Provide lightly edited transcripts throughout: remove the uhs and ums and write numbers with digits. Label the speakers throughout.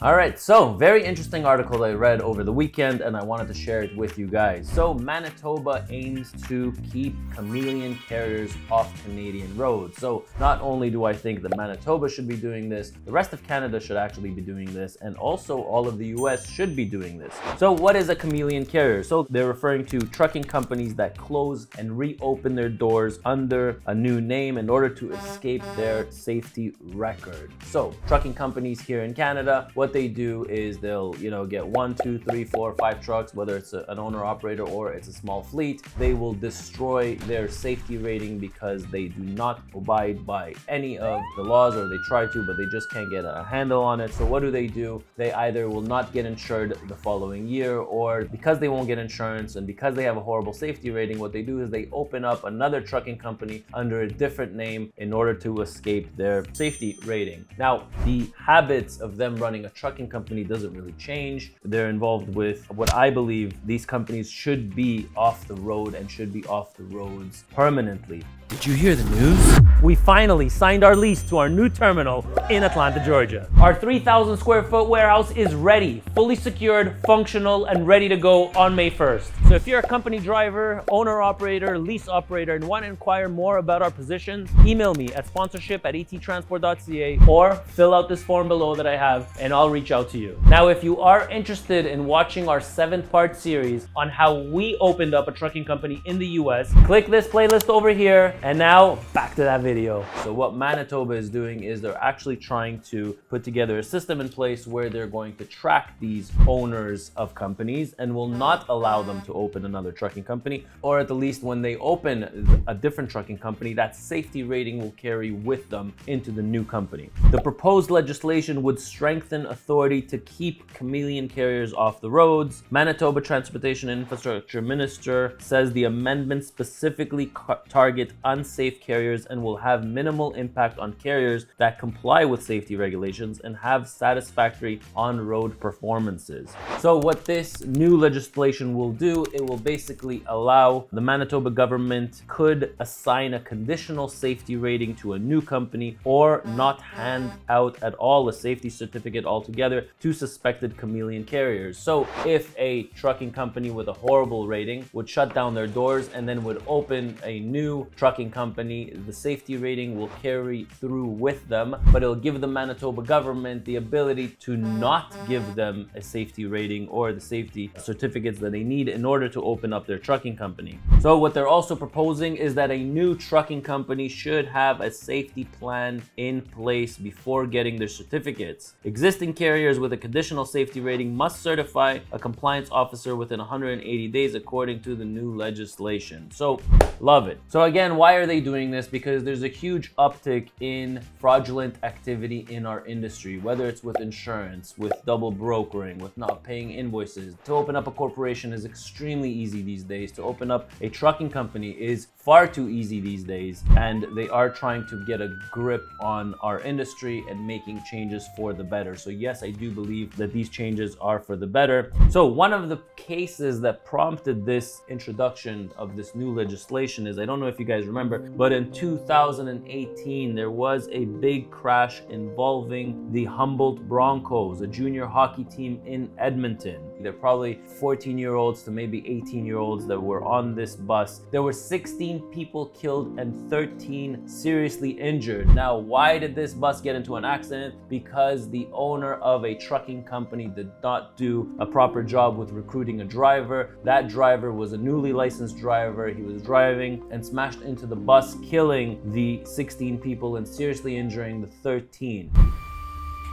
Speaker 1: All right, so very interesting article that I read over the weekend and I wanted to share it with you guys. So Manitoba aims to keep Chameleon Carriers off Canadian roads. So not only do I think that Manitoba should be doing this, the rest of Canada should actually be doing this, and also all of the US should be doing this. So what is a Chameleon Carrier? So they're referring to trucking companies that close and reopen their doors under a new name in order to escape their safety record. So trucking companies here in Canada, what they do is they'll, get 1, 2, 3, 4, 5 trucks, whether it's an owner operator or it's a small fleet. They will destroy their safety rating because they do not abide by any of the laws, or they try to, but they just can't get a handle on it. So what do? They either will not get insured the following year, or because they won't get insurance and because they have a horrible safety rating, what they do is they open up another trucking company under a different name in order to escape their safety rating. Now, the habits of them running a trucking company doesn't really change. They're involved with what I believe these companies should be off the road and should be off the roads permanently.
Speaker 2: Did you hear the news? We finally signed our lease to our new terminal in Atlanta, Georgia. Our 3,000 square foot warehouse is ready, fully secured, functional, and ready to go on May 1st. So if you're a company driver, owner operator, lease operator, and want to inquire more about our positions, email me at sponsorship@attransport.ca or fill out this form below that I have and I'll reach out to you. Now, if you are interested in watching our 7-part series on how we opened up a trucking company in the US, click this playlist over here. And now back to that video. So what Manitoba is doing is they're actually trying to put together a system in place where they're going to track these owners of companies and will not allow them to open another trucking company, or at the least when they open a different trucking company, that safety rating will carry with them into the new company. The proposed legislation would strengthen authority to keep Chameleon Carriers off the roads. Manitoba Transportation and Infrastructure Minister says the amendments specifically target unsafe carriers and will have minimal impact on carriers that comply with safety regulations and have satisfactory on-road performances. So what this new legislation will do, it will basically allow the Manitoba government could assign a conditional safety rating to a new company or not hand out at all a safety certificate altogether to suspected Chameleon Carriers. So if a trucking company with a horrible rating would shut down their doors and then would open a new trucking company, the safety rating will carry through with them, but it'll give the Manitoba government the ability to not give them a safety rating or the safety certificates that they need in order to open up their trucking company. So what they're also proposing is that a new trucking company should have a safety plan in place before getting their certificates. Existing carriers with a conditional safety rating must certify a compliance officer within 180 days according to the new legislation. So love it. So again, why are they doing this? Because there's a huge uptick in fraudulent activity in our industry, whether it's with insurance, with double brokering, with not paying invoices. To open up a corporation is extremely easy these days. To open up a trucking company is far too easy these days, and they are trying to get a grip on our industry and making changes for the better. So yes, I do believe that these changes are for the better. So one of the cases that prompted this introduction of this new legislation is, I don't know if you guys remember, but in 2018 there was a big crash involving the Humboldt Broncos, a junior hockey team in Edmonton. They're probably 14-year-olds to maybe 18-year-olds that were on this bus. There were 16 people killed and 13 seriously injured. Now, why did this bus get into an accident? Because the owner of a trucking company did not do a proper job with recruiting a driver. That driver was a newly licensed driver. He was driving and smashed into the bus, killing the 16 people and seriously injuring the 13.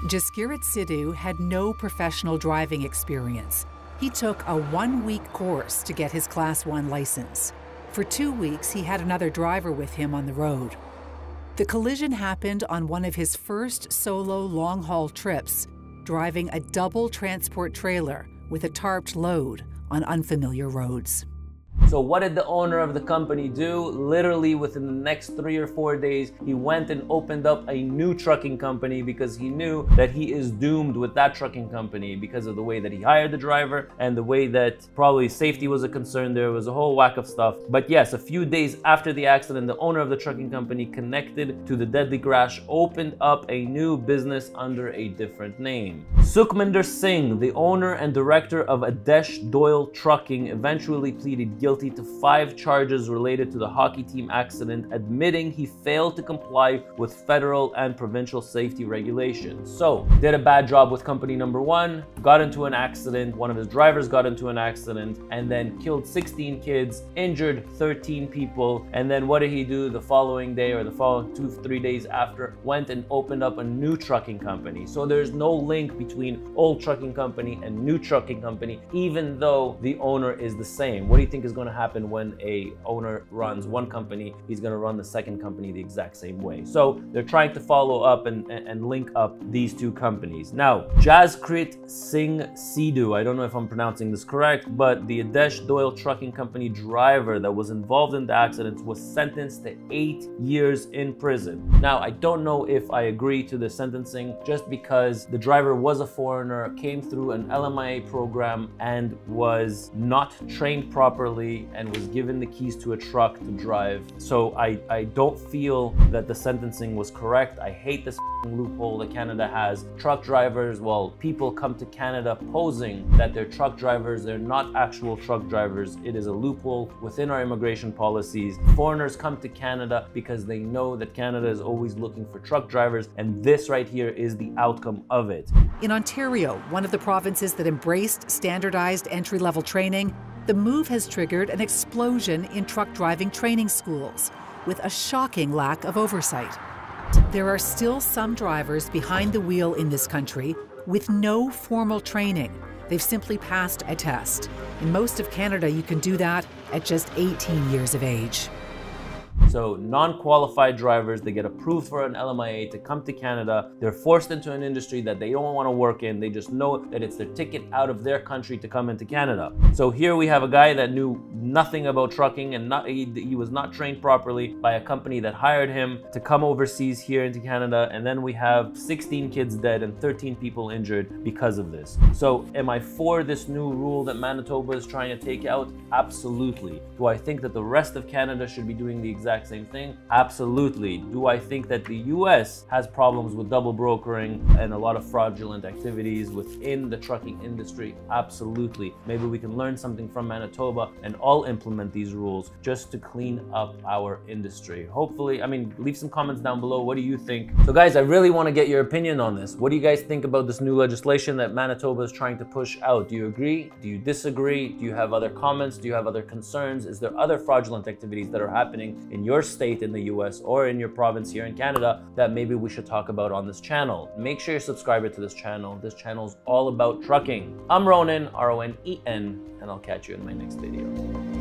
Speaker 3: Jaskirat Sidhu had no professional driving experience. He took a 1-week course to get his Class 1 license. For 2 weeks, he had another driver with him on the road. The collision happened on one of his first solo long-haul trips, driving a double transport trailer with a tarped load on unfamiliar roads.
Speaker 1: So what did the owner of the company do? Literally within the next 3 or 4 days, he went and opened up a new trucking company because he knew that he is doomed with that trucking company because of the way that he hired the driver and the way that probably safety was a concern. There was a whole whack of stuff. But yes, a few days after the accident, the owner of the trucking company connected to the deadly crash opened up a new business under a different name. Sukhminder Singh, the owner and director of Adesh Deol Trucking, eventually pleaded guilty to 5 charges related to the hockey team accident, admitting he failed to comply with federal and provincial safety regulations. So, did a bad job with company number 1, got into an accident, one of his drivers got into an accident, and then killed 16 kids, injured 13 people, and then what did he do the following day or the following 2-3 days after? Went and opened up a new trucking company. So there's no link between old trucking company and new trucking company, even though the owner is the same. What do you think is going to happen when a owner runs one company? He's going to run the second company the exact same way. So they're trying to follow up and link up these two companies. Now, Jaskrit Singh Sidhu, I don't know if I'm pronouncing this correct, but the Adesh Deol Trucking Company driver that was involved in the accident was sentenced to 8 years in prison. Now, I don't know if I agree to the sentencing just because the driver was a foreigner, came through an LMIA program and was not trained properly and was given the keys to a truck to drive. So I don't feel that the sentencing was correct. I hate this loophole that Canada has. Truck drivers, well, people come to Canada posing that they're truck drivers. They're not actual truck drivers. It is a loophole within our immigration policies. Foreigners come to Canada because they know that Canada is always looking for truck drivers, and this right here is the outcome of it.
Speaker 3: In Ontario, one of the provinces that embraced standardized entry-level training, the move has triggered an explosion in truck driving training schools, with a shocking lack of oversight. There are still some drivers behind the wheel in this country with no formal training. They've simply passed a test. In most of Canada, you can do that at just 18 years of age.
Speaker 1: So non-qualified drivers, they get approved for an LMIA to come to Canada. They're forced into an industry that they don't want to work in. They just know that it's their ticket out of their country to come into Canada. So here we have a guy that knew nothing about trucking and he was not trained properly by a company that hired him to come overseas here into Canada. And then we have 16 kids dead and 13 people injured because of this. So am I for this new rule that Manitoba is trying to take out? Absolutely. Do I think that the rest of Canada should be doing the exact same thing? Absolutely. Do I think that the US has problems with double brokering and a lot of fraudulent activities within the trucking industry? Absolutely. Maybe we can learn something from Manitoba and all implement these rules just to clean up our industry. Hopefully, I mean, leave some comments down below. What do you think? So guys, I really want to get your opinion on this. What do you guys think about this new legislation that Manitoba is trying to push out? Do you agree? Do you disagree? Do you have other comments? Do you have other concerns? Is there other fraudulent activities that are happening in your state in the US or in your province here in Canada that maybe we should talk about on this channel? Make sure you're subscribed to this channel. This channel is all about trucking. I'm Ronen, R-O-N-E-N, and I'll catch you in my next video.